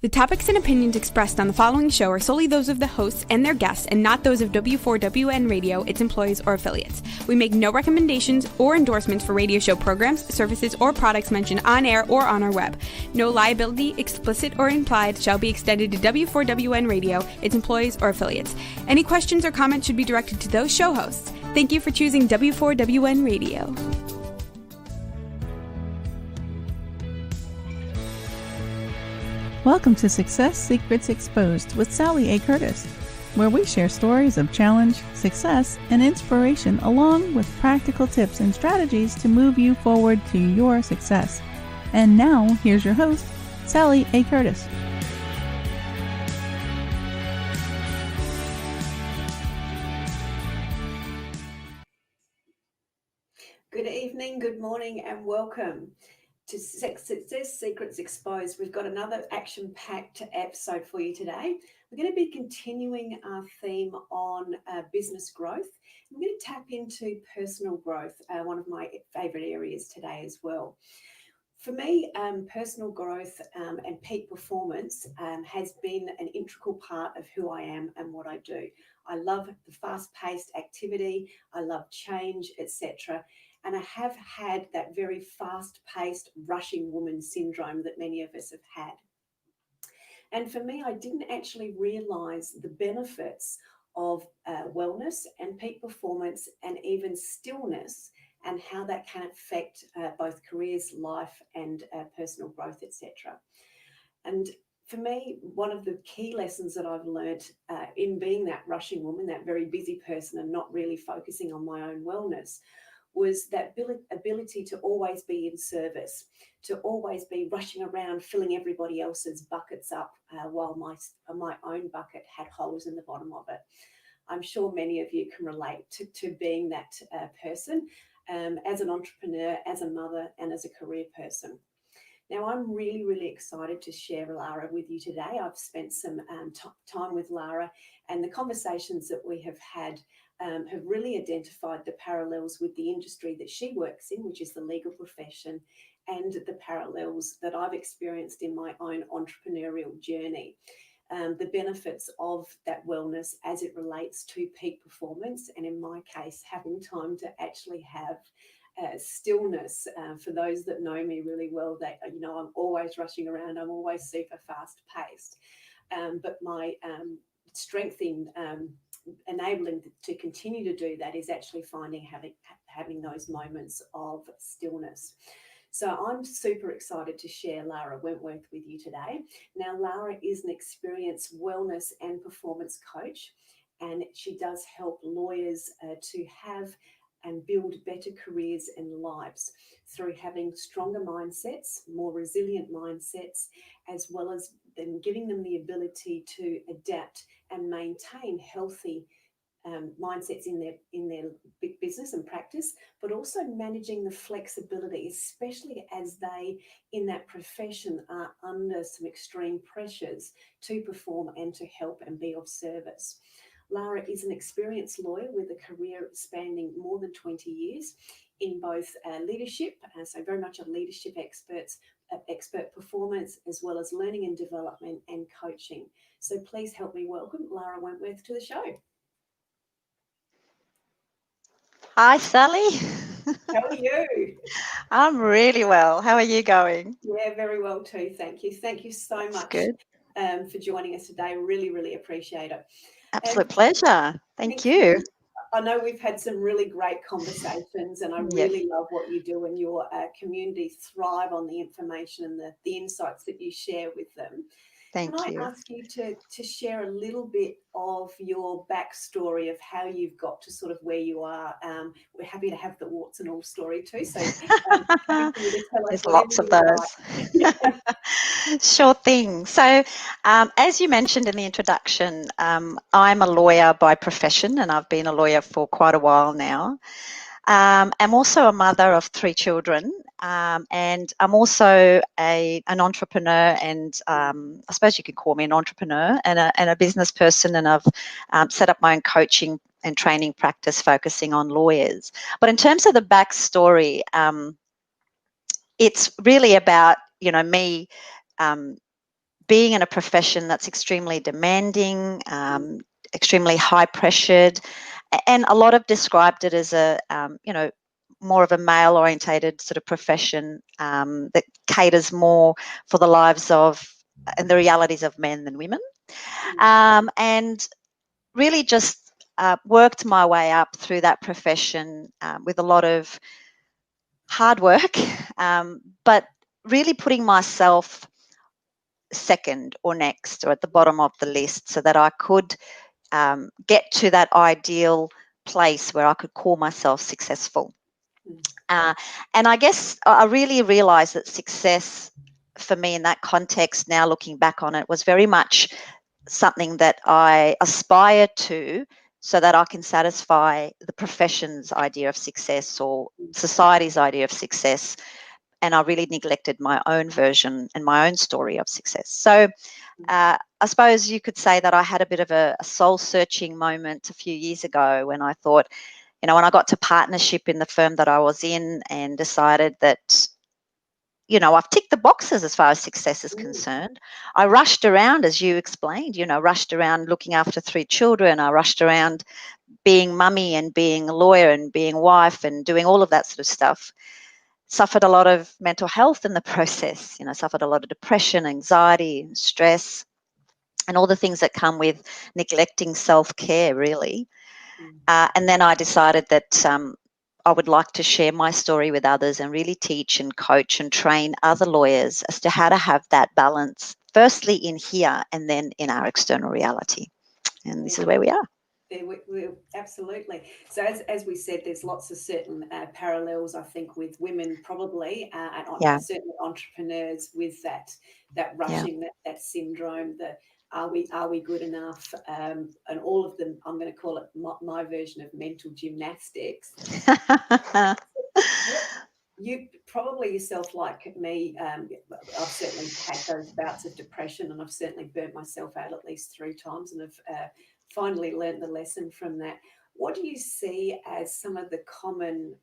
The topics and opinions expressed on the following show are solely those of the hosts and their guests and not those of W4WN Radio, its employees, or affiliates. We make no recommendations or endorsements for radio show programs, services, or products mentioned on air or on our web. No liability, explicit or implied, shall be extended to W4WN Radio, its employees, or affiliates. Any questions or comments should be directed to those show hosts. Thank you for choosing W4WN Radio. Welcome to Success Secrets Exposed with Sally A. Curtis, where we share stories of challenge, success, and inspiration along with practical tips and strategies to move you forward to your success. And now, here's your host, Sally A. Curtis. Good evening, good morning, and welcome to Success Secrets Exposed. We've got another action-packed episode for you today. We're going to be continuing our theme on business growth. We're going to tap into personal growth, one of my favourite areas today as well. For me, personal growth and peak performance has been an integral part of who I am and what I do. I love the fast-paced activity, I love change, etc. And I have had that very fast-paced, rushing woman syndrome that many of us have had. And for me, I didn't actually realise the benefits of wellness and peak performance and even stillness and how that can affect both careers, life and personal growth, etc. And for me, one of the key lessons that I've learned in being that rushing woman, that very busy person and not really focusing on my own wellness, was that ability to always be in service, to always be rushing around, filling everybody else's buckets up while my own bucket had holes in the bottom of it. I'm sure many of you can relate to being that person as an entrepreneur, as a mother, and as a career person. Now, I'm really, really excited to share Lara with you today. I've spent some time with Lara, and the conversations that we have had have really identified the parallels with the industry that she works in, which is the legal profession, and the parallels that I've experienced in my own entrepreneurial journey. The benefits of that wellness as it relates to peak performance, and in my case, having time to actually have stillness. For those that know me really well, that I'm always rushing around, I'm always super fast paced, but my strength in enabling to continue to do that is actually having those moments of stillness. So I'm super excited to share Lara Wentworth with you today. Now, Lara is an experienced wellness and performance coach, and she does help lawyers to have and build better careers and lives through having stronger mindsets, more resilient mindsets, as well as then giving them the ability to adapt and maintain healthy mindsets in their business and practice, but also managing the flexibility, especially as they in that profession are under some extreme pressures to perform and to help and be of service. Lara is an experienced lawyer with a career spanning more than 20 years in both leadership, so very much a leadership expert performance, as well as learning and development and coaching. So please help me welcome Lara Wentworth to the show. Hi, Sally. How are you? I'm really well. How are you going? Yeah, very well too. Thank you. Thank you so much for joining us today. Really, really appreciate it. Absolute pleasure. Thank you. I know we've had some really great conversations, and I really love what you do, and your community thrive on the information and the insights that you share with them. Thank you. Can I ask you to share a little bit of your backstory of how you've got to sort of where you are? We're happy to have the warts and all story too. So there's lots of those. Sure thing. So as you mentioned in the introduction, I'm a lawyer by profession, and I've been a lawyer for quite a while now. I'm also a mother of 3 children, and I'm also an entrepreneur, and I suppose you could call me an entrepreneur and a business person, and I've set up my own coaching and training practice focusing on lawyers. But in terms of the backstory, it's really about, me being in a profession that's extremely demanding, extremely high pressured, and a lot have described it as a, more of a male orientated sort of profession that caters more for the lives of and the realities of men than women. And really just worked my way up through that profession with a lot of hard work, but really putting myself second or next or at the bottom of the list so that I could get to that ideal place where I could call myself successful. And I guess I really realized that success for me in that context, now looking back on it, was very much something that I aspire to so that I can satisfy the profession's idea of success or society's idea of success. And I really neglected my own version and my own story of success. So I suppose you could say that I had a bit of a soul-searching moment a few years ago when I thought, when I got to partnership in the firm that I was in and decided that, I've ticked the boxes as far as success is concerned. I rushed around, as you explained, rushed around looking after 3 children. I rushed around being mummy and being a lawyer and being wife and doing all of that sort of stuff. Suffered a lot of mental health in the process, suffered a lot of depression, anxiety, stress, and all the things that come with neglecting self-care, really. And then I decided that I would like to share my story with others and really teach and coach and train other lawyers as to how to have that balance, firstly in here and then in our external reality. And this is where we are. We absolutely. So as we said, there's lots of certain parallels, I think, with women probably, and certainly entrepreneurs with that rushing, that syndrome, the are we good enough, and all of them. I'm going to call it my version of mental gymnastics. You probably yourself, like me, I've certainly had those bouts of depression, and I've certainly burnt myself out at least 3 times, and I've finally learned the lesson from that. What do you see as some of the common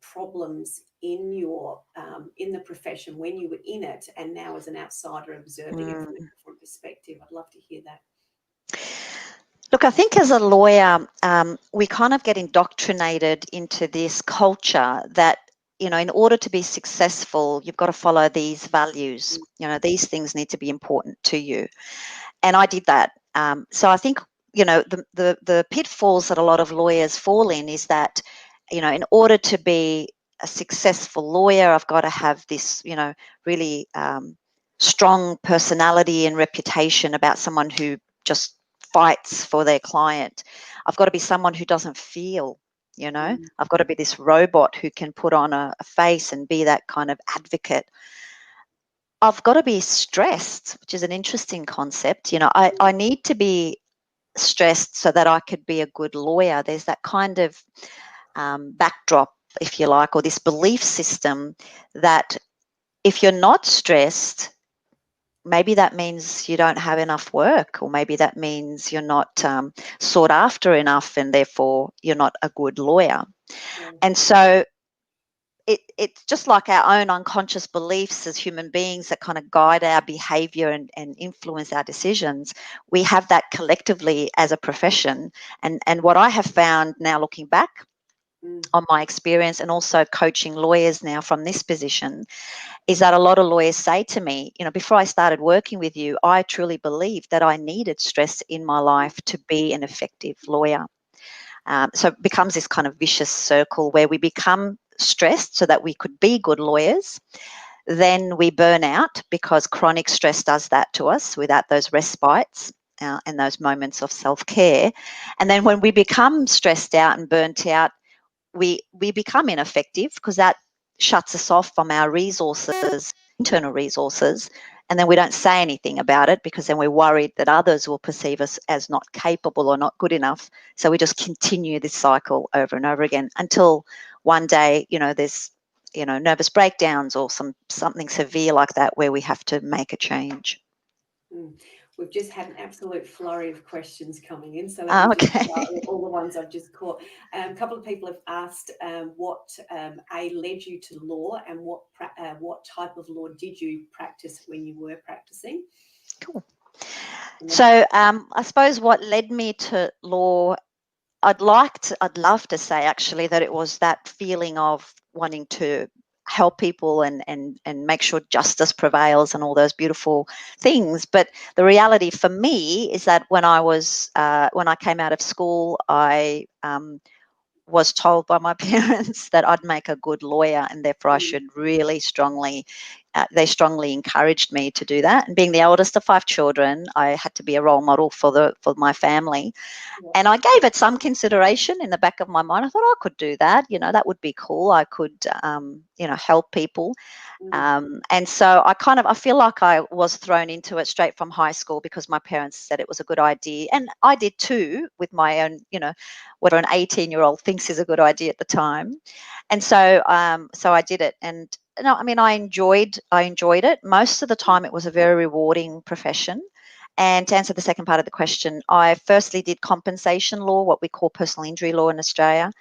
problems in your in the profession when you were in it, and now as an outsider observing it from a different perspective? I'd love to hear that. Look, I think as a lawyer, we kind of get indoctrinated into this culture that, in order to be successful, you've got to follow these values. These things need to be important to you. And I did that. So I think, the pitfalls that a lot of lawyers fall in is that, in order to be a successful lawyer, I've got to have this, really strong personality and reputation about someone who just fights for their client. I've got to be someone who doesn't feel, I've got to be this robot who can put on a face and be that kind of advocate. I've got to be stressed, which is an interesting concept. I need to be stressed so that I could be a good lawyer. There's that kind of backdrop, if you like, or this belief system that if you're not stressed, maybe that means you don't have enough work, or maybe that means you're not sought after enough, and therefore you're not a good lawyer. And so it's just like our own unconscious beliefs as human beings that kind of guide our behavior and influence our decisions. We have that collectively as a profession. And what I have found now, looking back on my experience and also coaching lawyers now from this position, is that a lot of lawyers say to me, before I started working with you, I truly believed that I needed stress in my life to be an effective lawyer. So it becomes this kind of vicious circle where we become stressed so that we could be good lawyers. Then we burn out because chronic stress does that to us without those respites and those moments of self-care. And then when we become stressed out and burnt out, we become ineffective because that shuts us off from our resources, internal resources, and then we don't say anything about it because then we're worried that others will perceive us as not capable or not good enough. So we just continue this cycle over and over again until one day, there's, nervous breakdowns or something severe like that where we have to make a change. We've just had an absolute flurry of questions coming in. So let me just start with all the ones I've just caught. A couple of people have asked what led you to law, and what type of law did you practice when you were practicing? Cool. So I suppose what led me to law, I'd love to say actually that it was that feeling of wanting to help people and make sure justice prevails and all those beautiful things. But the reality for me is that when I came out of school, I was told by my parents that I'd make a good lawyer, and therefore I should really strongly, they strongly encouraged me to do that. And being the eldest of 5 children, I had to be a role model for my family. And I gave it some consideration in the back of my mind. I thought I could do that. That would be cool. I could, help people. And so I feel like I was thrown into it straight from high school because my parents said it was a good idea. And I did too, with my own, what an 18-year-old thinks is a good idea at the time. And so I did it. And no, I mean, I enjoyed it. Most of the time it was a very rewarding profession. And to answer the second part of the question, I firstly did compensation law, what we call personal injury law in Australia.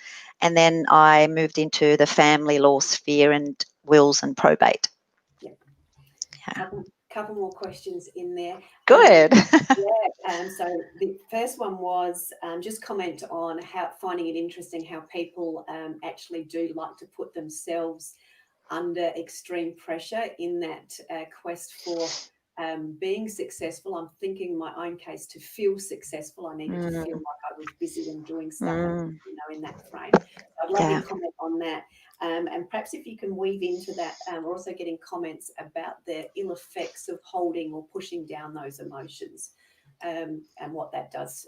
And then I moved into the family law sphere and wills and probate. Yeah. Couple more questions in there. Good. So the first one was just comment on finding it interesting how people actually do like to put themselves under extreme pressure in that quest for being successful. I'm thinking in my own case, to feel successful, I needed to feel like I was busy and doing stuff, in that frame. So I'd love your comment on that. And perhaps if you can weave into that, we're also getting comments about the ill effects of holding or pushing down those emotions and what that does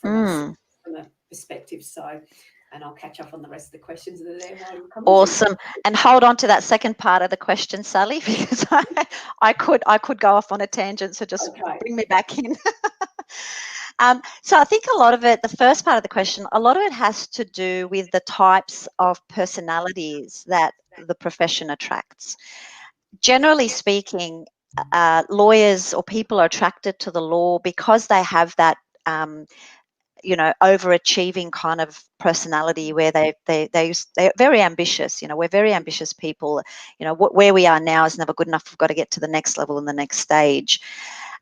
from a perspective. So, and I'll catch up on the rest of the questions that are there while you're coming. Awesome. And hold on to that second part of the question, Sally, because I could go off on a tangent, so just bring me back in. So I think a lot of it, the first part of the question, a lot of it has to do with the types of personalities that the profession attracts. Generally speaking, lawyers or people are attracted to the law because they have that overachieving kind of personality where they're very ambitious. We're very ambitious people. Where we are now is never good enough. We've got to get to the next level and the next stage.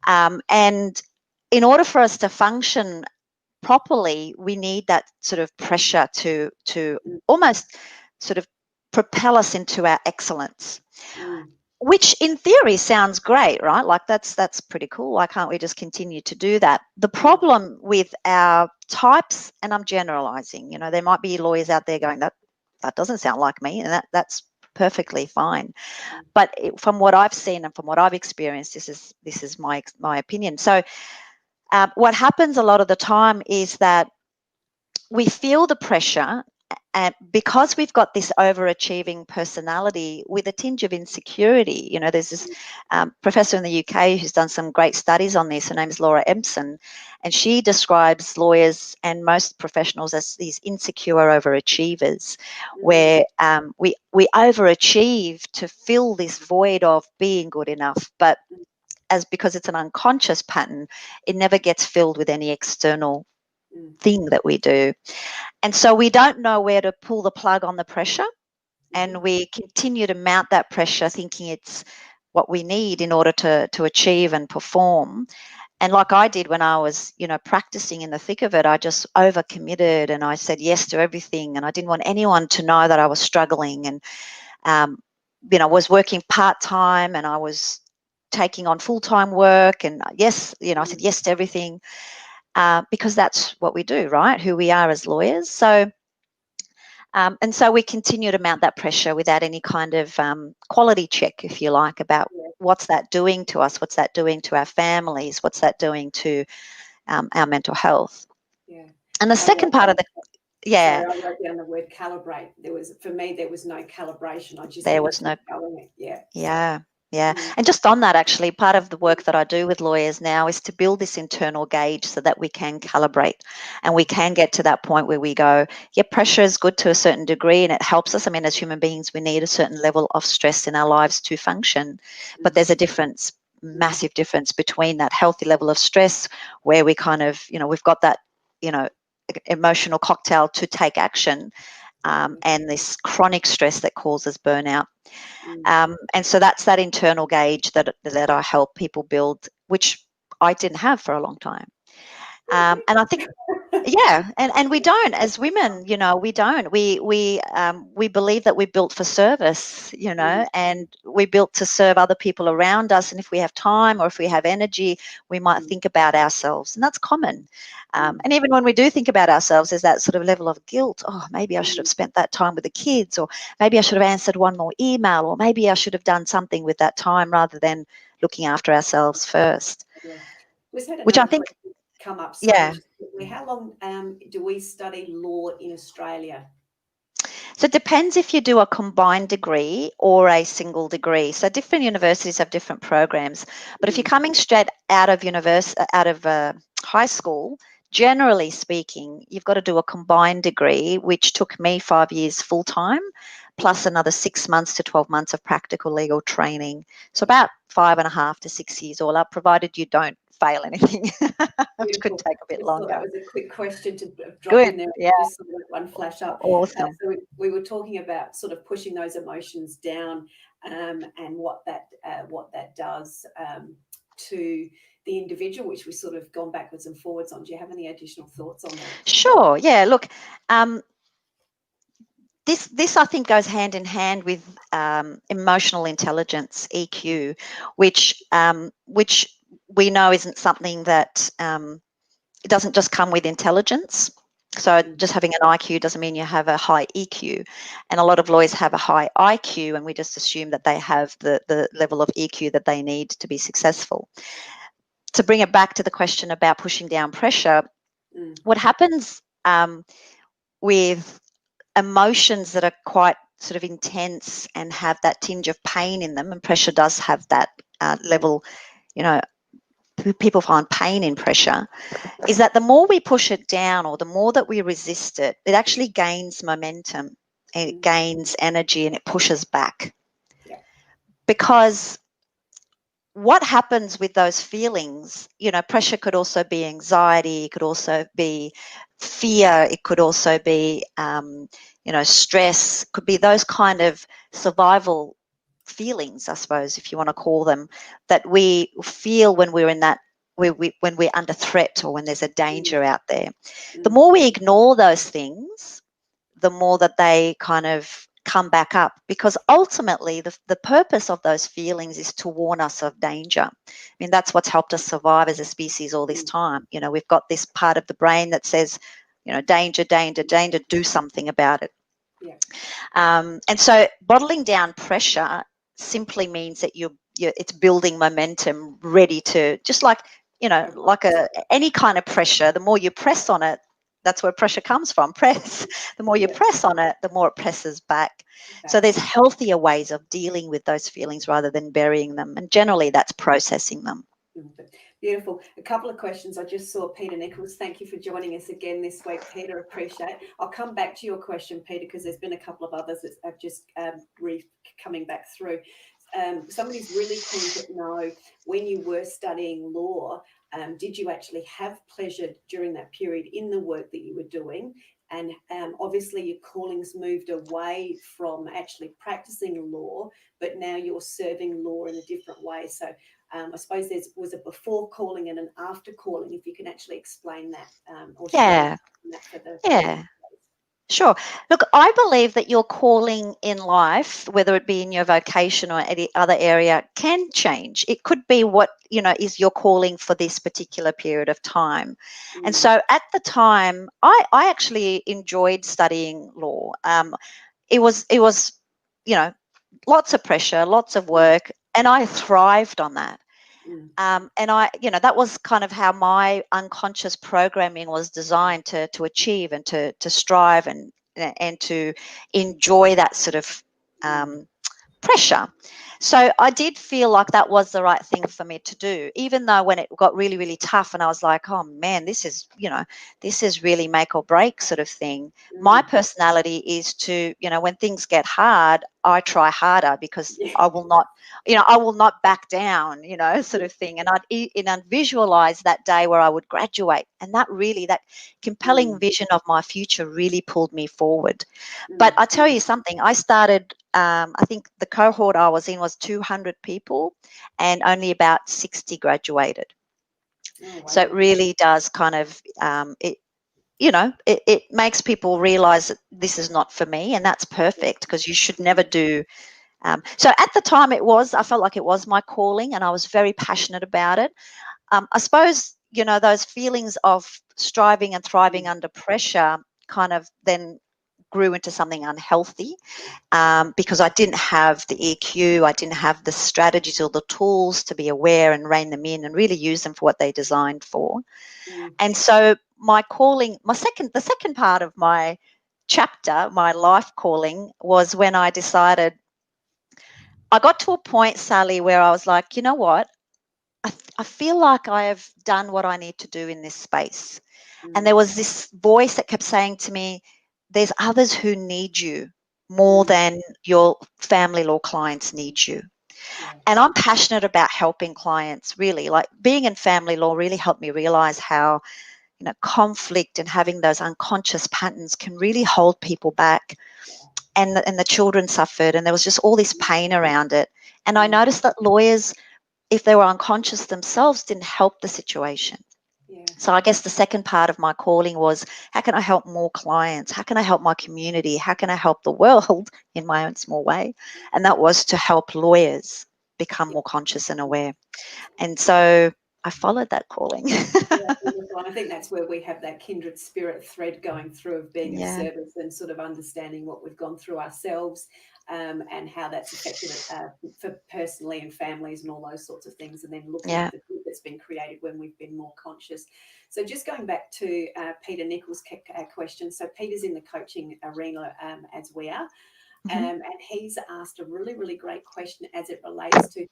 And in order for us to function properly, we need that sort of pressure to almost sort of propel us into our excellence. Which in theory sounds great, right? Like that's pretty cool. Why can't we just continue to do that? The problem with our types, and I'm generalizing, there might be lawyers out there going, that doesn't sound like me, and that's perfectly fine. But from what I've seen and from what I've experienced, this is my opinion. So what happens a lot of the time is that we feel the pressure. And because we've got this overachieving personality with a tinge of insecurity, there's this professor in the UK who's done some great studies on this. Her name is Lara, and she describes lawyers and most professionals as these insecure overachievers, where we overachieve to fill this void of being good enough, but because it's an unconscious pattern, it never gets filled with any external thing that we do. And so we don't know where to pull the plug on the pressure, and we continue to mount that pressure thinking it's what we need in order to achieve and perform. And like I did when I was, practicing in the thick of it, I just overcommitted and I said yes to everything, and I didn't want anyone to know that I was struggling, and was working part-time, and I was taking on full-time work, and I said yes to everything. Because that's what we do, right? Who we are as lawyers. So, and so we continue to mount that pressure without any kind of quality check, if you like, about what's that doing to us, what's that doing to our families, what's that doing to our mental health. Yeah. And the second part of the I wrote down the word calibrate. There was no calibration. I just going it. Yeah. And just on that, actually, part of the work that I do with lawyers now is to build this internal gauge so that we can calibrate and we can get to that point where we go, pressure is good to a certain degree and it helps us. I mean, as human beings, we need a certain level of stress in our lives to function. But there's a difference, massive difference between that healthy level of stress where we kind of, we've got that, emotional cocktail to take action, and this chronic stress that causes burnout. And so that's that internal gauge that I help people build, which I didn't have for a long time. And I think, yeah, and we don't, as women, you know, we don't. We believe that we're built for service, you know, and we're built to serve other people around us. And if we have time or if we have energy, we might think about ourselves, and that's common. And even when we do think about ourselves, there's that sort of level of guilt. Oh, maybe I should have spent that time with the kids, or maybe I should have answered one more email, or maybe I should have done something with that time rather than looking after ourselves first. Yeah. We've had Which I another think, question come up. yeah. How long do we study law in Australia? So it depends if you do a combined degree or a single degree. So different universities have different programs. But if you're coming straight out of high school, generally speaking, you've got to do a combined degree, which took me 5 years full time, plus another 6 months to 12 months of practical legal training. So about 5.5 to 6 years all up, provided you don't fail anything, which could take a bit longer. That was a quick question to drop Good. in there. Yeah. Just sort of one flash up. Awesome. So we were talking about sort of pushing those emotions down, and what that does to the individual, which we've sort of gone backwards and forwards on. Do you have any additional thoughts on that? Sure. Yeah. Look, this I think goes hand in hand with emotional intelligence, EQ, which we know isn't something that it doesn't just come with intelligence. So just having an IQ doesn't mean you have a high EQ. And a lot of lawyers have a high IQ, and we just assume that they have the level of EQ that they need to be successful. To bring it back to the question about pushing down pressure, what happens with emotions that are quite sort of intense and have that tinge of pain in them, and pressure does have that level, you know, people find pain in pressure, is that the more we push it down or the more that we resist it, it actually gains momentum, and it gains energy, and it pushes back. Yeah. Because what happens with those feelings, you know, pressure could also be anxiety, it could also be fear, it could also be, you know, stress, could be those kind of survival feelings, I suppose, if you want to call them, that we feel when we're in that, when we're under threat or when there's a danger out there. The more we ignore those things, the more that they kind of come back up, because ultimately the purpose of those feelings is to warn us of danger. I mean, that's what's helped us survive as a species all this time. You know, we've got this part of the brain that says, you know, danger, danger, danger, do something about it. Yeah. And so bottling down pressure simply means that it's building momentum, ready to, just like, you know, like any kind of pressure, the more you press on it, that's where pressure comes from. Press. The more you press on it, the more it presses back. So there's healthier ways of dealing with those feelings rather than burying them. And generally that's processing them. Beautiful. A couple of questions. I just saw Peter Nichols. Thank you for joining us again this week, Peter. Appreciate it. I'll come back to your question, Peter, because there's been a couple of others that have just coming back through. Somebody's really keen to know, when you were studying law, did you actually have pleasure during that period in the work that you were doing? And obviously your callings moved away from actually practicing law, but now you're serving law in a different way. So I suppose there was a before calling and an after calling, if you can actually explain that. Yeah. Sure. Look, I believe that your calling in life, whether it be in your vocation or any other area, can change. It could be what, you know, is your calling for this particular period of time. And so at the time, I actually enjoyed studying law. It was, you know, lots of pressure, lots of work, and I thrived on that. And I, you know, that was kind of how my unconscious programming was designed to achieve and to strive and to enjoy that sort of pressure. So I did feel like that was the right thing for me to do, even though when it got really, really tough and I was like, oh man, this is, you know, this is really make or break sort of thing. My personality is to, you know, when things get hard, I try harder, because I will not, you know, I will not back down, you know, sort of thing. And I'd visualize that day where I would graduate. And that really, that compelling vision of my future really pulled me forward. But I tell you something, I started, I think the cohort I was in was 200 people and only about 60 graduated. Oh, wow. So it really does kind of, it makes people realize that this is not for me, and that's perfect, because you should never do. So at the time I felt like it was my calling, and I was very passionate about it. I suppose, those feelings of striving and thriving under pressure kind of then grew into something unhealthy, because I didn't have the EQ, I didn't have the strategies or the tools to be aware and rein them in and really use them for what they're designed for. And so my calling, the second part of my chapter, my life calling, was when I decided, I got to a point, Sally, where I was like, you know what? I feel like I have done what I need to do in this space. And there was this voice that kept saying to me, there's others who need you more than your family law clients need you. Yeah. And I'm passionate about helping clients, really. Like, being in family law really helped me realize how, conflict and having those unconscious patterns can really hold people back. And the children suffered, and there was just all this pain around it. And I noticed that lawyers, if they were unconscious themselves, didn't help the situation. Yeah. So I guess the second part of my calling was, how can I help more clients? How can I help my community? How can I help the world in my own small way? And that was to help lawyers become more conscious and aware. And so I followed that calling. I think that's where we have that kindred spirit thread going through of being of Yeah. service and sort of understanding what we've gone through ourselves, and how that's affected it for personally and families and all those sorts of things, and then looking at the good that's been created when we've been more conscious. So just going back to Peter Nichols' question. So Peter's in the coaching arena as we are, and he's asked a really, really great question as it relates to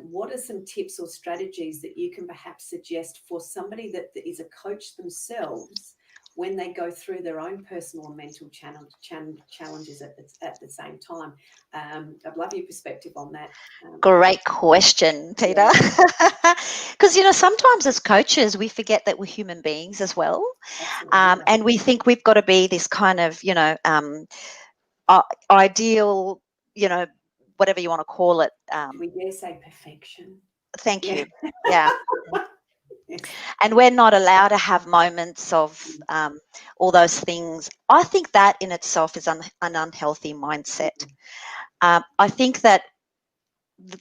what are some tips or strategies that you can perhaps suggest for somebody that is a coach themselves when they go through their own personal and mental challenges at the same time? I'd love your perspective on that. Great question, Peter. Because, sometimes as coaches, we forget that we're human beings as well. And we think we've got to be this kind of, ideal, whatever you want to call it. We dare say perfection. Thank you. Yeah. And we're not allowed to have moments of all those things. I think that in itself is an unhealthy mindset. I think that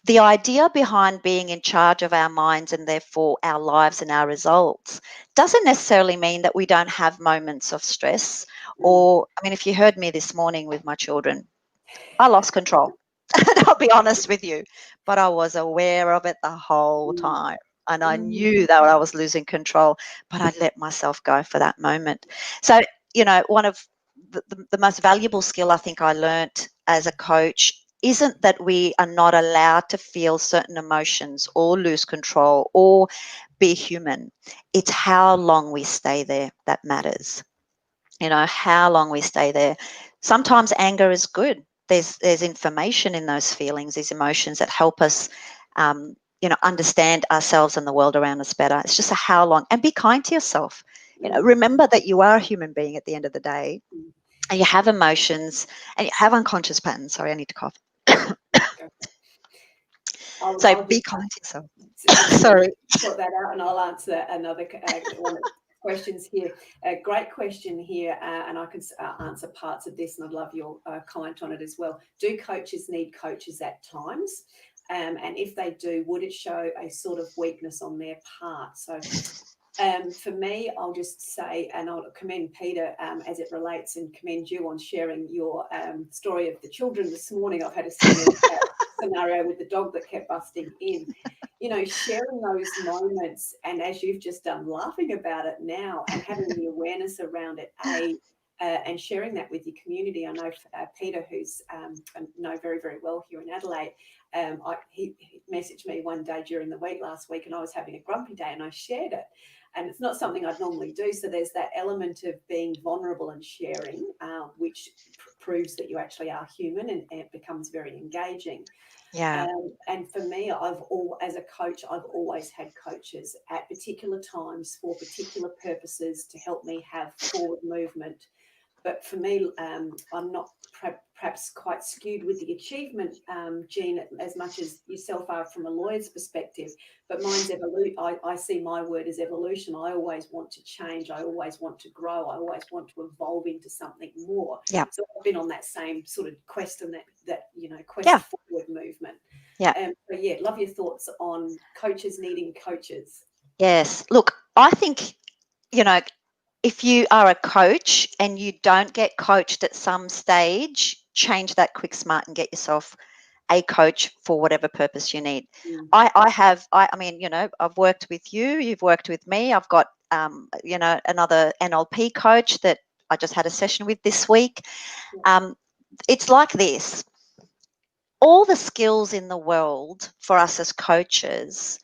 the idea behind being in charge of our minds and therefore our lives and our results doesn't necessarily mean that we don't have moments of stress. Or, if you heard me this morning with my children, I lost control. I'll be honest with you, but I was aware of it the whole time. And I knew that I was losing control, but I let myself go for that moment. So, one of the most valuable skill I think I learnt as a coach isn't that we are not allowed to feel certain emotions or lose control or be human. It's how long we stay there that matters. How long we stay there. Sometimes anger is good. There's information in those feelings, these emotions that help us, understand ourselves and the world around us better. It's just how long. And be kind to yourself. Remember that you are a human being at the end of the day, and you have emotions and you have unconscious patterns. Sorry, I need to cough. So be kind to yourself. Sorry. Sort that out, and I'll answer another one of the questions here. A great question here, and I can answer parts of this, and I'd love your comment on it as well. Do coaches need coaches at times? And if they do, would it show a sort of weakness on their part? So for me, I'll just say, and I'll commend Peter as it relates, and commend you on sharing your story of the children this morning. I've had a similar scenario with the dog that kept busting in. Sharing those moments, and as you've just done, laughing about it now and having the awareness around it, and sharing that with your community. I know Peter, who's I know very, very well here in Adelaide, he messaged me one day during the week last week, and I was having a grumpy day, and I shared it. And it's not something I'd normally do. So there's that element of being vulnerable and sharing, which proves that you actually are human, and it becomes very engaging. Yeah. And for me, as a coach, I've always had coaches at particular times for particular purposes to help me have forward movement But for me, I'm not perhaps quite skewed with the achievement gene as much as yourself are from a lawyer's perspective. But mine's evolution. I see my word as evolution. I always want to change. I always want to grow. I always want to evolve into something more. Yeah. So I've been on that same sort of quest and that quest forward movement. Yeah. So yeah, love your thoughts on coaches needing coaches. Yes. Look, I think, if you are a coach and you don't get coached at some stage, change that quick, smart, and get yourself a coach for whatever purpose you need. I mean, I've worked with you, you've worked with me. I've got, another NLP coach that I just had a session with this week. It's like this. All the skills in the world for us as coaches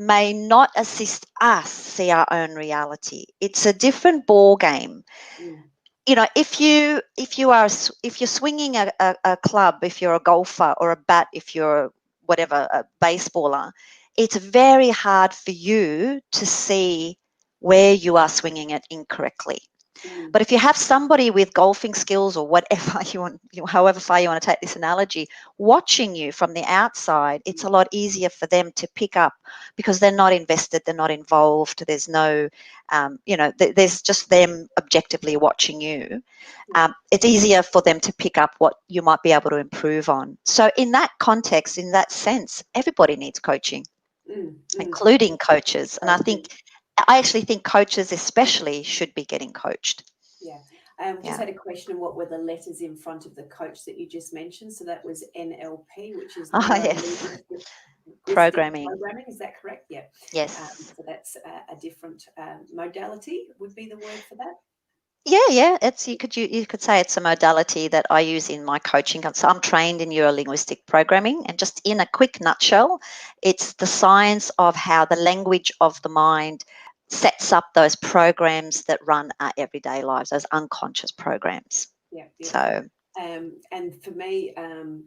may not assist us see our own reality. It's a different ball game. If you're swinging a club, if you're a golfer, or a bat, if you're whatever, a baseballer, it's very hard for you to see where you are swinging it incorrectly. But if you have somebody with golfing skills or whatever you want, however far you want to take this analogy, watching you from the outside, it's a lot easier for them to pick up because they're not invested, they're not involved. There's no, there's just them objectively watching you. It's easier for them to pick up what you might be able to improve on. So in that context, in that sense, everybody needs coaching, including coaches. And I actually think coaches especially should be getting coached. Yeah. Just had a question. What were the letters in front of the coach that you just mentioned? So that was NLP, which is programming. Is that correct? Yeah. Yes. So that's a different modality would be the word for that. Yeah. You could say it's a modality that I use in my coaching. So I'm trained in neuro-linguistic programming, and just in a quick nutshell, it's the science of how the language of the mind sets up those programs that run our everyday lives, those unconscious programs. Yeah. So, and for me, I'm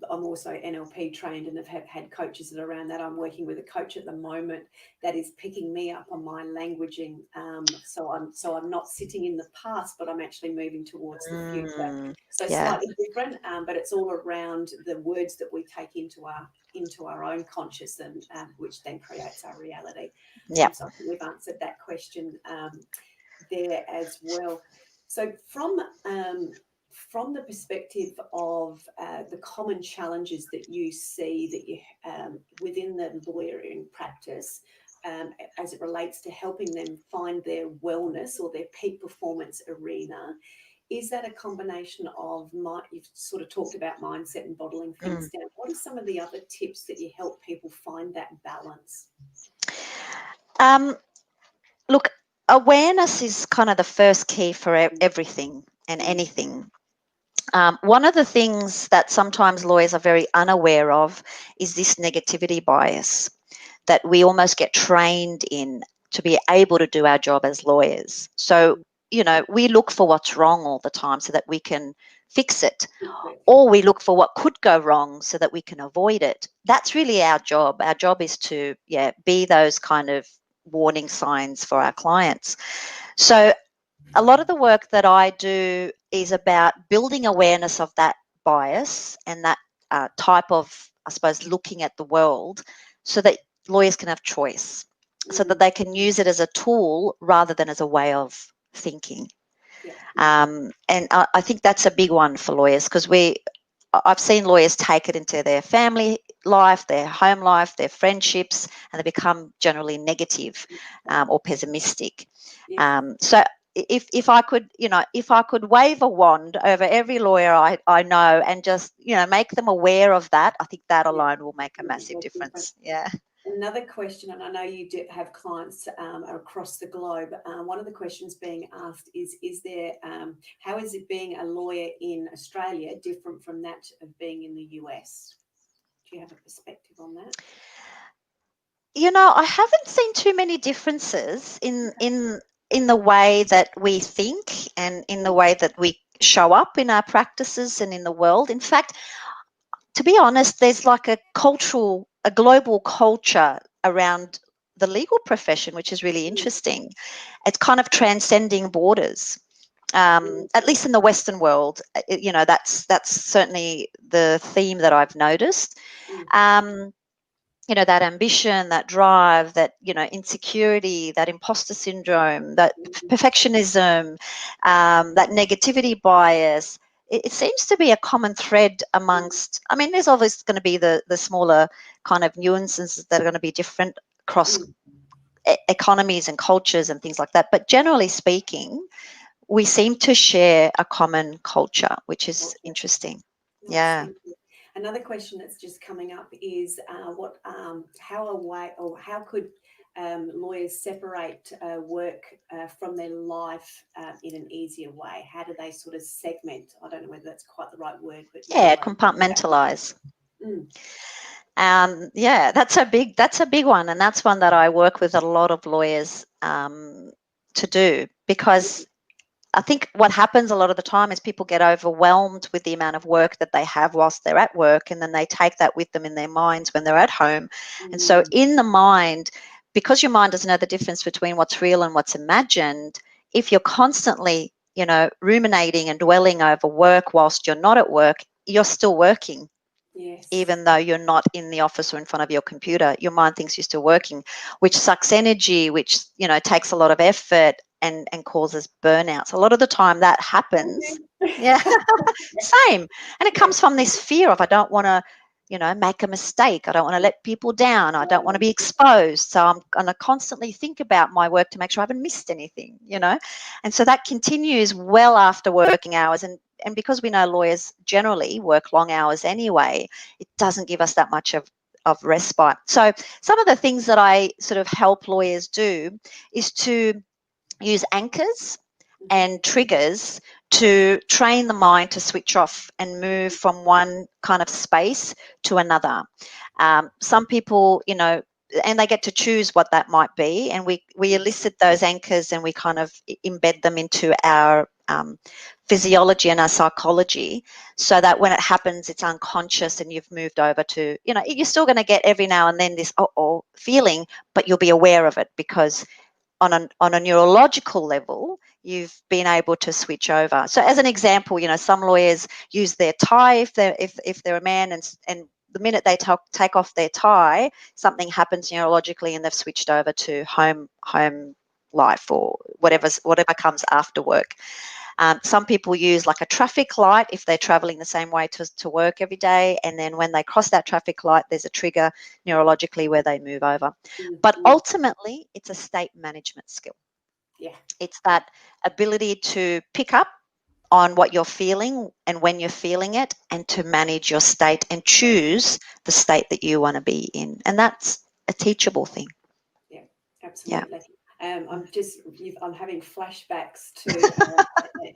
also NLP trained and have had coaches that are around that. I'm working with a coach at the moment that is picking me up on my languaging. So I'm not sitting in the past, but I'm actually moving towards the future. So slightly different, but it's all around the words that we take into our own conscious, and which then creates our reality. Yeah. So I think we've answered that question there as well. So from the perspective of the common challenges that you see that you within the lawyering practice, as it relates to helping them find their wellness or their peak performance arena, is that a combination of you've sort of talked about mindset and bottling things down. What are some of the other tips that you help people find that balance? Look, awareness is kind of the first key for everything and anything. One of the things that sometimes lawyers are very unaware of is this negativity bias that we almost get trained in to be able to do our job as lawyers. So, we look for what's wrong all the time so that we can fix it, or we look for what could go wrong so that we can avoid it. That's really our job. Our job is to, be those kind of warning signs for our clients. So a lot of the work that I do is about building awareness of that bias and that type of, I suppose, looking at the world so that lawyers can have choice, so that they can use it as a tool rather than as a way of thinking. And I think that's a big one for lawyers, because I've seen lawyers take it into their family life, their home life, their friendships, and they become generally negative or pessimistic. So if I could wave a wand over every lawyer I know and just, make them aware of that, I think that alone will make a massive difference. Yeah. Another question, and I know you do have clients across the globe. One of the questions being asked is there, how is it being a lawyer in Australia different from that of being in the US? Do you have a perspective on that? I haven't seen too many differences in the way that we think and in the way that we show up in our practices and in the world. In fact, to be honest, there's like a global culture around the legal profession, which is really interesting. It's kind of transcending borders. At least in the Western world, that's certainly the theme that I've noticed. That ambition, that drive, that, insecurity, that imposter syndrome, that perfectionism, that negativity bias. It seems to be a common thread amongst, there's always going to be the smaller kind of nuances that are going to be different across economies and cultures and things like that. But generally speaking, we seem to share a common culture, which is interesting. Yeah. Another question that's just coming up is how could lawyers separate work from their life in an easier way? How do they sort of segment? I don't know whether that's quite the right word, but compartmentalize. That's a big one, and that's one that I work with a lot of lawyers to do, because I think what happens a lot of the time is people get overwhelmed with the amount of work that they have whilst they're at work, and then they take that with them in their minds when they're at home. And so in the mind, because your mind doesn't know the difference between what's real and what's imagined, if you're constantly, ruminating and dwelling over work whilst you're not at work, you're still working. Yes. Even though you're not in the office or in front of your computer, your mind thinks you're still working, which sucks energy, which, takes a lot of effort and causes burnouts. A lot of the time that happens. Yeah, same. And it comes from this fear of, I don't want to, make a mistake. I don't want to let people down. I don't want to be exposed. So I'm going to constantly think about my work to make sure I haven't missed anything, And so that continues well after working hours. And because we know lawyers generally work long hours anyway, it doesn't give us that much of respite. So some of the things that I sort of help lawyers do is to use anchors and triggers to train the mind to switch off and move from one kind of space to another. Some people, and they get to choose what that might be, and we elicit those anchors and we kind of embed them into our physiology and our psychology, so that when it happens, it's unconscious and you've moved over to, you're still going to get every now and then this feeling, but you'll be aware of it because on a neurological level, you've been able to switch over. So as an example, some lawyers use their tie if they're a man, and the minute they take off their tie, something happens neurologically and they've switched over to home life or whatever comes after work. Some people use like a traffic light if they're traveling the same way to work every day, and then when they cross that traffic light, there's a trigger neurologically where they move over. But ultimately, it's a state management skill. Yeah. It's that ability to pick up on what you're feeling and when you're feeling it, and to manage your state and choose the state that you want to be in. And that's a teachable thing. Yeah, absolutely. Yeah. I'm having flashbacks to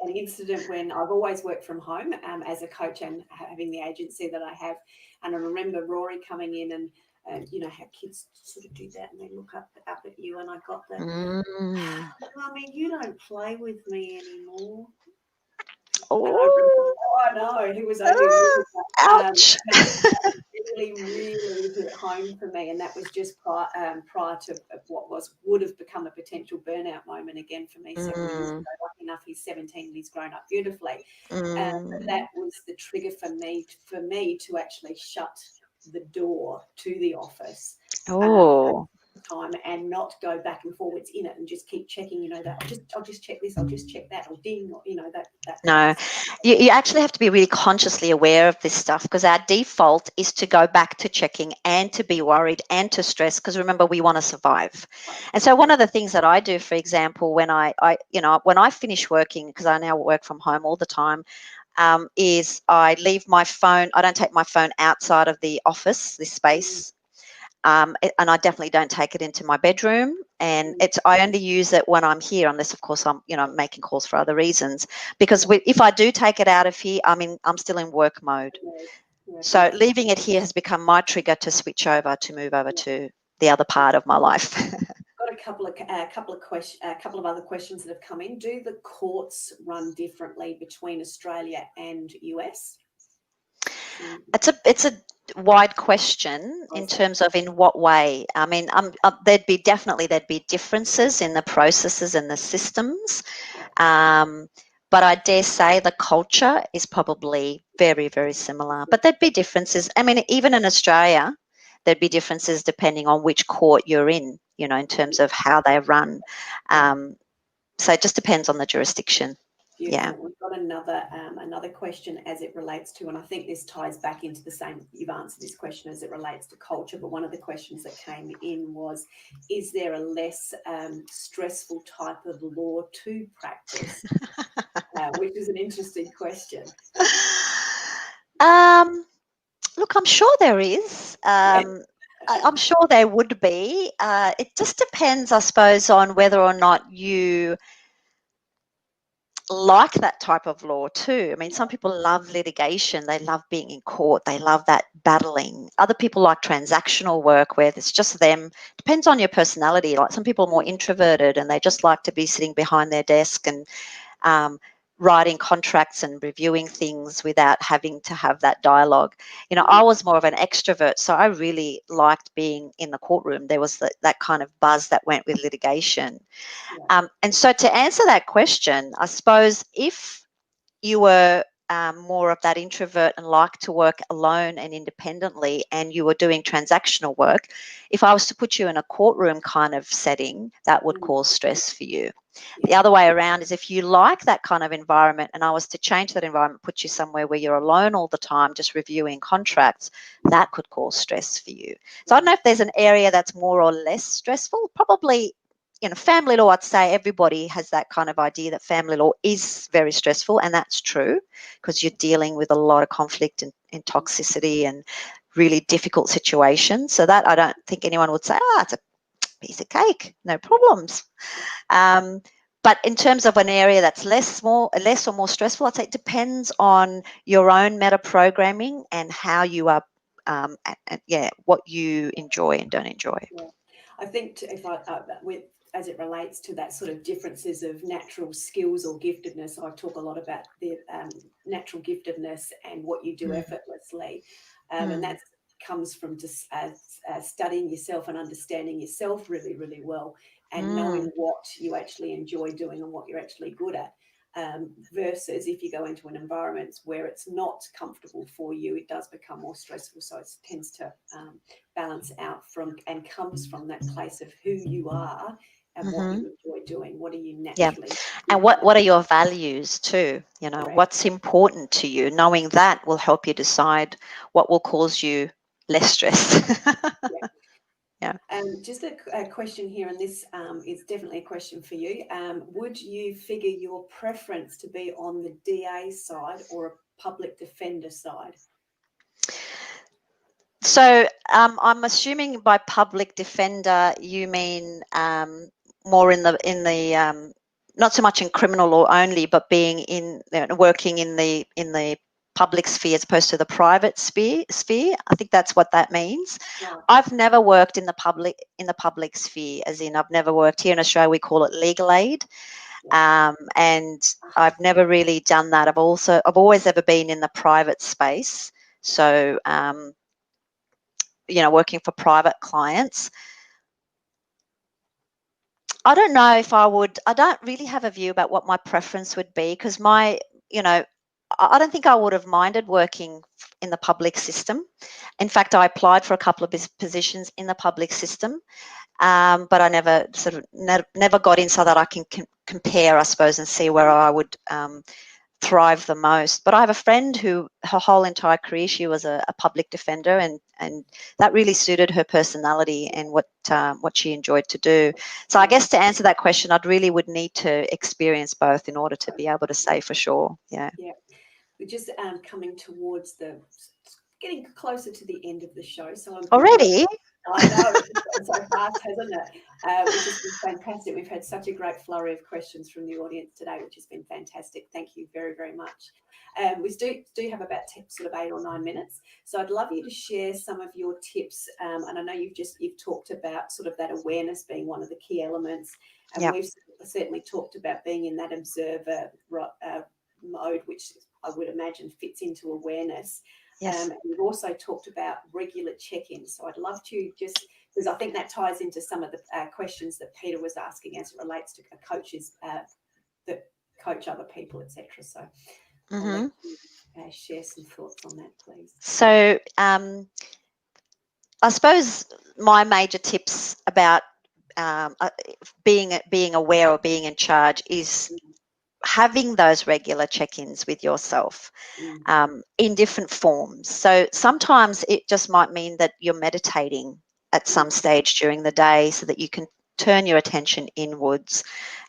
an incident when I've always worked from home as a coach and having the agency that I have. And I remember Rory coming in and how kids sort of do that and they look up at you, and I got the, Mummy, you don't play with me anymore. I know, he was over. Ouch. Really hit home for me, and that was just prior to what would have become a potential burnout moment again for me several years ago. Lucky enough, he's 17 and he's grown up beautifully. But that was the trigger for me to actually shut the door to the office. Time and not go back and forwards in it and just keep checking, that I'll just check this, I'll just check that, or ding, or that. No, you actually have to be really consciously aware of this stuff, because our default is to go back to checking and to be worried and to stress, because remember, we want to survive. And so one of the things that I do, for example, when I finish working, because I now work from home all the time, is I leave my phone. I don't take my phone outside of the office, this space. And I definitely don't take it into my bedroom, and I only use it when I'm here, unless of course I'm making calls for other reasons, because if I do take it out of here, I'm still in work mode. So leaving it here has become my trigger to switch over, to move over to the other part of my life. Got a couple of other questions that have come in. Do the courts run differently between Australia and US? It's a wide question in terms of in what way. There'd be differences in the processes and the systems, but but I dare say the culture is probably very, very similar. But there'd be differences. I mean, even in Australia, there'd be differences depending on which court you're in, you know, in terms of how they run. So it just depends on the jurisdiction. Beautiful. Yeah. We've got another question as it relates to, and I think this ties back into the same, you've answered this question as it relates to culture, but one of the questions that came in was, is there a less stressful type of law to practice? Which is an interesting question. Look, I'm sure there is. I'm sure there would be. It just depends, I suppose, on whether or not you like that type of law too. I mean, some people love litigation. They love being in court. They love that battling. Other people like transactional work where it's just them. Depends on your personality. Like some people are more introverted and they just like to be sitting behind their desk and writing contracts and reviewing things without having to have that dialogue. You know, I was more of an extrovert, so I really liked being in the courtroom. There was that kind of buzz that went with litigation. And so to answer that question, I suppose if you were more of that introvert and like to work alone and independently and you were doing transactional work, if I was to put you in a courtroom kind of setting, that would cause stress for you. The other way around is if you like that kind of environment and I was to change that environment, put you somewhere where you're alone all the time, just reviewing contracts, that could cause stress for you. So I don't know if there's an area that's more or less stressful. Probably, you know, family law, I'd say everybody has that kind of idea that family law is very stressful, and that's true because you're dealing with a lot of conflict and toxicity and really difficult situations. So that I don't think anyone would say, it's a piece of cake, no problems. But in terms of an area that's less or more stressful, I'd say it depends on your own meta programming and how you are, what you enjoy and don't enjoy. Yeah. I think as it relates to that sort of differences of natural skills or giftedness, I talk a lot about the natural giftedness and what you do effortlessly. And that comes from just studying yourself and understanding yourself really, really well and knowing what you actually enjoy doing and what you're actually good at. Versus if you go into an environment where it's not comfortable for you, it does become more stressful. So it tends to balance out from and comes from that place of who you are and what you enjoy doing. What are you naturally? And what are your values too? You know, Correct. what's important to you? Knowing that will help you decide what will cause you less stress. Yeah. Just a question here, and this is definitely a question for you. Would you figure your preference to be on the DA side or a public defender side? So I'm assuming by public defender you mean more in the not so much in criminal law only, but being working in the public sphere as opposed to the private sphere. I think that's what that means. Right. I've never worked in the public sphere, as in I've never worked here in Australia. We call it legal aid, and I've never really done that. I've always ever been in the private space. So working for private clients. I don't know if I would. I don't really have a view about what my preference would be because I don't think I would have minded working in the public system. In fact, I applied for a couple of positions in the public system, but I never got in so that I can compare, I suppose, and see where I would thrive the most. But I have a friend who her whole entire career she was a public defender, and that really suited her personality and what she enjoyed to do. So I guess to answer that question, I'd really would need to experience both in order to be able to say for sure. Yeah. We're just coming towards getting closer to the end of the show. So Already? I know, it's so fast, hasn't it? Which has been fantastic. We've had such a great flurry of questions from the audience today, which has been fantastic. Thank you very, very much. We do have about sort of 8 or 9 minutes. So I'd love you to share some of your tips. And I know you've talked about sort of that awareness being one of the key elements. And we've certainly talked about being in that observer mode, which I would imagine fits into awareness. Yes. And we've also talked about regular check-ins. So I'd love to just, because I think that ties into some of the questions that Peter was asking as it relates to coach other people, etc. So I'll Mm-hmm. let you share some thoughts on that, please. So I suppose my major tips about being aware or being in charge is having those regular check-ins with yourself in different forms. So sometimes it just might mean that you're meditating at some stage during the day so that you can turn your attention inwards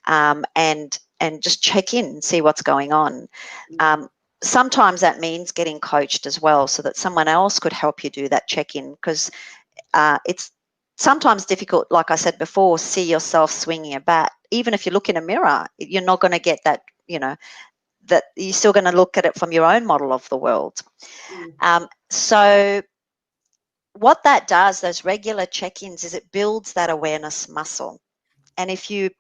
and just check in and see what's going on. Sometimes that means getting coached as well so that someone else could help you do that check-in, because it's sometimes difficult, like I said before, see yourself swinging a bat. Even if you look in a mirror, you're not going to get that, that you're still going to look at it from your own model of the world. So what that does, those regular check-ins, is it builds that awareness muscle. And if you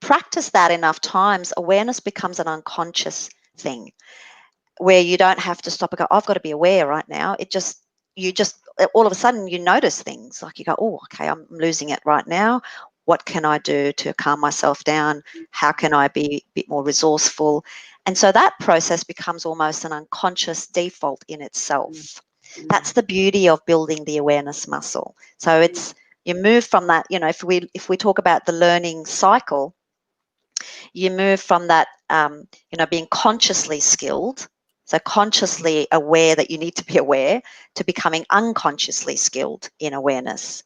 practice that enough times, awareness becomes an unconscious thing where you don't have to stop and go, I've got to be aware right now. You just all of a sudden you notice things like you go, oh, okay, I'm losing it right now. What can I do to calm myself down? How can I be a bit more resourceful? And so that process becomes almost an unconscious default in itself. That's the beauty of building the awareness muscle. So it's, you move from that, if we talk about the learning cycle, you move from that, being consciously skilled, so consciously aware that you need to be aware, to becoming unconsciously skilled in awareness.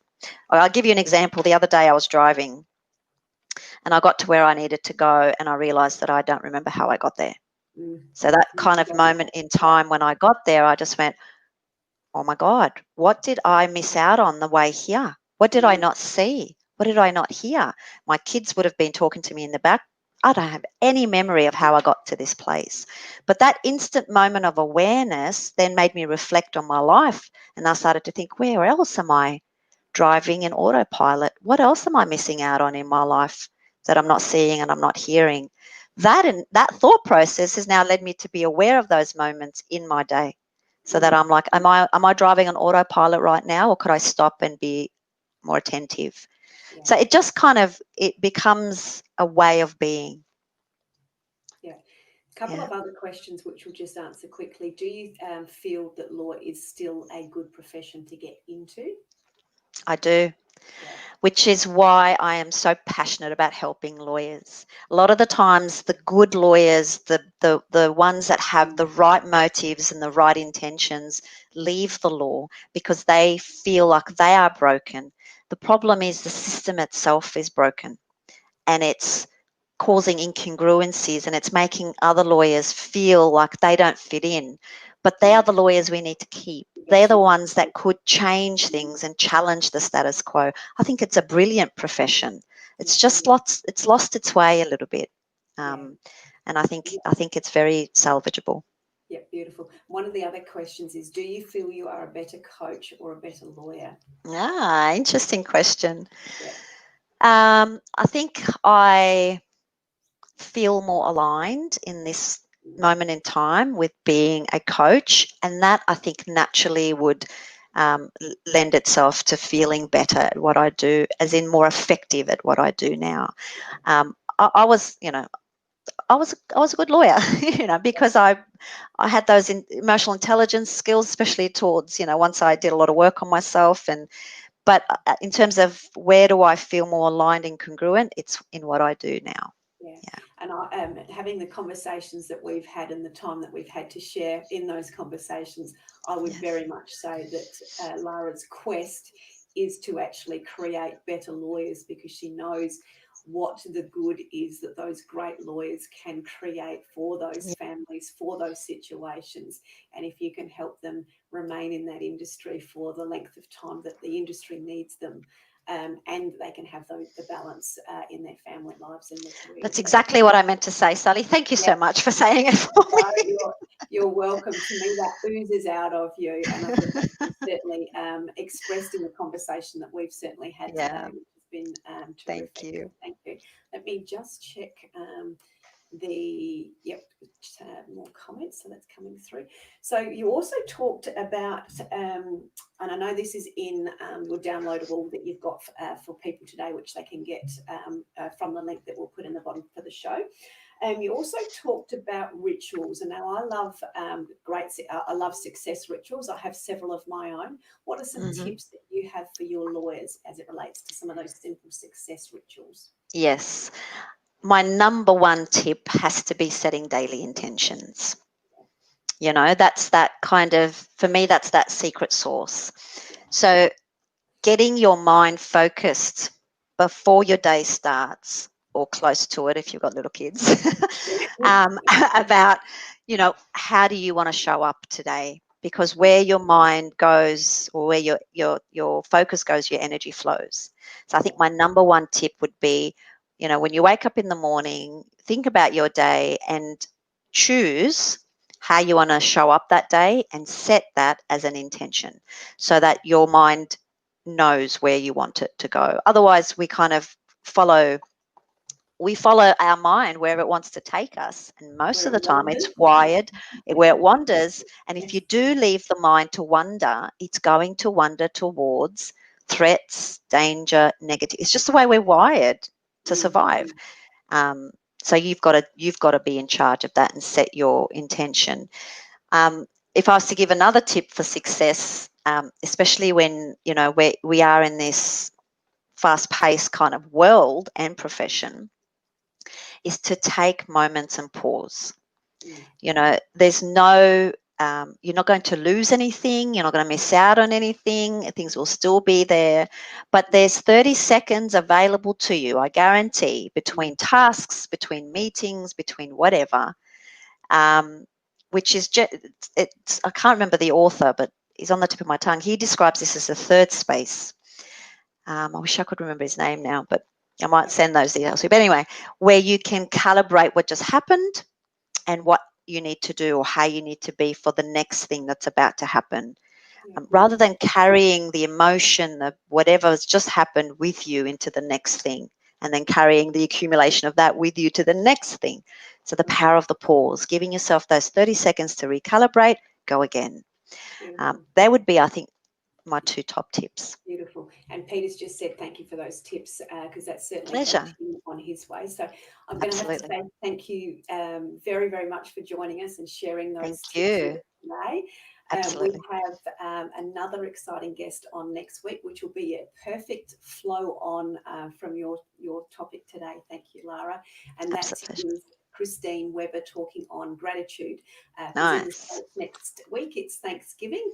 I'll give you an example. The other day I was driving and I got to where I needed to go and I realized that I don't remember how I got there. So that kind of moment in time when I got there, I just went, oh my God, what did I miss out on the way here? What did I not see? What did I not hear? My kids would have been talking to me in the back. I don't have any memory of how I got to this place. But that instant moment of awareness then made me reflect on my life. And I started to think, where else am I driving in autopilot? What else am I missing out on in my life that I'm not seeing and I'm not hearing? That thought process has now led me to be aware of those moments in my day. So that I'm like, am I driving on autopilot right now, or could I stop and be more attentive? Yeah. So it just it becomes a way of being. Yeah. A couple of other questions which we'll just answer quickly. Do you feel that law is still a good profession to get into? I do. Yeah. Which is why I am so passionate about helping lawyers. A lot of the times the good lawyers, the ones that have the right motives and the right intentions, leave the law because they feel like they are broken. The problem is the system itself is broken and it's causing incongruencies and it's making other lawyers feel like they don't fit in. But they are the lawyers we need to keep. They're the ones that could change things and challenge the status quo. I think it's a brilliant profession. It's just lost its way a little bit. And I think it's very salvageable. Yeah, beautiful. One of the other questions is, do you feel you are a better coach or a better lawyer? Interesting question. Yeah. I think I feel more aligned in this moment in time with being a coach, and that I think naturally would lend itself to feeling better at what I do, as in more effective at what I do now. I was a good lawyer, because I had those emotional intelligence skills, especially towards, once I did a lot of work on myself. But in terms of where do I feel more aligned and congruent, it's in what I do now. Yeah. And having the conversations that we've had and the time that we've had to share in those conversations, I would very much say that Lara's quest is to actually create better lawyers, because she knows what the good is that those great lawyers can create for those families, for those situations. And if you can help them remain in that industry for the length of time that the industry needs them, and they can have the balance in their family lives and their careers. That's exactly what I meant to say, Sally. Thank you so much for saying it for me. You're welcome. To me, that oozes out of you, and I think it's certainly expressed in the conversation that we've certainly had today, which has been terrific. Thank you. Thank you. Let me just check more comments, so that's coming through. So you also talked about, and I know this is in your downloadable that you've got for people today, which they can get from the link that we'll put in the bottom for the show. You also talked about rituals, and now I love success rituals. I have several of my own. What are some tips that you have for your lawyers as it relates to some of those simple success rituals? Yes. My number one tip has to be setting daily intentions. You know, that's that kind of, for me, that's that secret sauce. So getting your mind focused before your day starts, or close to it if you've got little kids, about, you know, how do you want to show up today? Because where your mind goes, or where your focus goes, your energy flows. So I think my number one tip would be, you know, when you wake up in the morning, think about your day and choose how you want to show up that day and set that as an intention so that your mind knows where you want it to go. Otherwise, we kind of follow our mind where it wants to take us, and most of the time it's wired where it wanders. And if you do leave the mind to wander, it's going to wander towards threats, danger, negative. It's just the way we're wired to survive. So you've got to be in charge of that and set your intention. If I was to give another tip for success, especially when, you know, we are in this fast-paced kind of world and profession, is to take moments and pause. You know, there's no, you're not going to lose anything. You're not going to miss out on anything. Things will still be there. But there's 30 seconds available to you, I guarantee, between tasks, between meetings, between whatever, which is just, I can't remember the author, but he's on the tip of my tongue. He describes this as a third space. I wish I could remember his name now, but I might send those details to you. But anyway, where you can calibrate what just happened and what you need to do or how you need to be for the next thing that's about to happen, rather than carrying the emotion of whatever has just happened with you into the next thing and then carrying the accumulation of that with you to the next thing. So the power of the pause, giving yourself those 30 seconds to recalibrate, go again. That would be, I think, my two top tips. Beautiful. And Peter's just said thank you for those tips, because that's certainly Pleasure on his way. So I'm going to have to say thank you very, very much for joining us and sharing those tips today. Absolutely. We have another exciting guest on next week, which will be a perfect flow on from your topic today. Thank you, Lara. And that is Christine Weber talking on gratitude. Nice. Next week, it's Thanksgiving.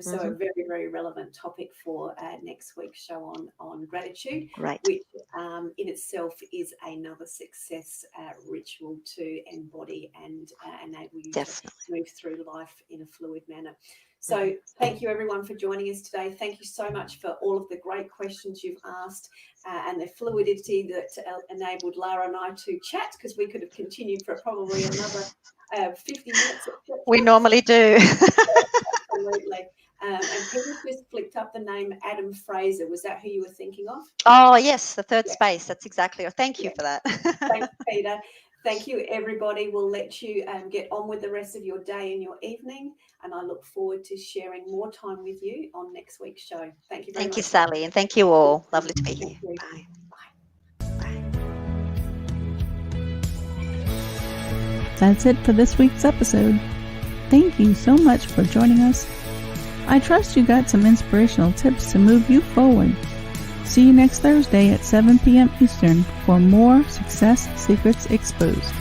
So a very, very relevant topic for next week's show on gratitude, which in itself is another success ritual to embody and enable you to move through life in a fluid manner. So thank you, everyone, for joining us today. Thank you so much for all of the great questions you've asked and the fluidity that enabled Lara and I to chat, because we could have continued for probably another 50 minutes. We normally do. Absolutely. And Peter just flicked up the name Adam Fraser. Was that who you were thinking of? Oh, yes, the third space. That's exactly. Thank you for that. Thanks, Peter. Thank you, everybody. We'll let you get on with the rest of your day and your evening, and I look forward to sharing more time with you on next week's show. Thank you very much. Thank you, Sally, and thank you all. Lovely to be here. Bye. Bye. That's it for this week's episode. Thank you so much for joining us. I trust you got some inspirational tips to move you forward. See you next Thursday at 7 p.m. Eastern for more Success Secrets Exposed.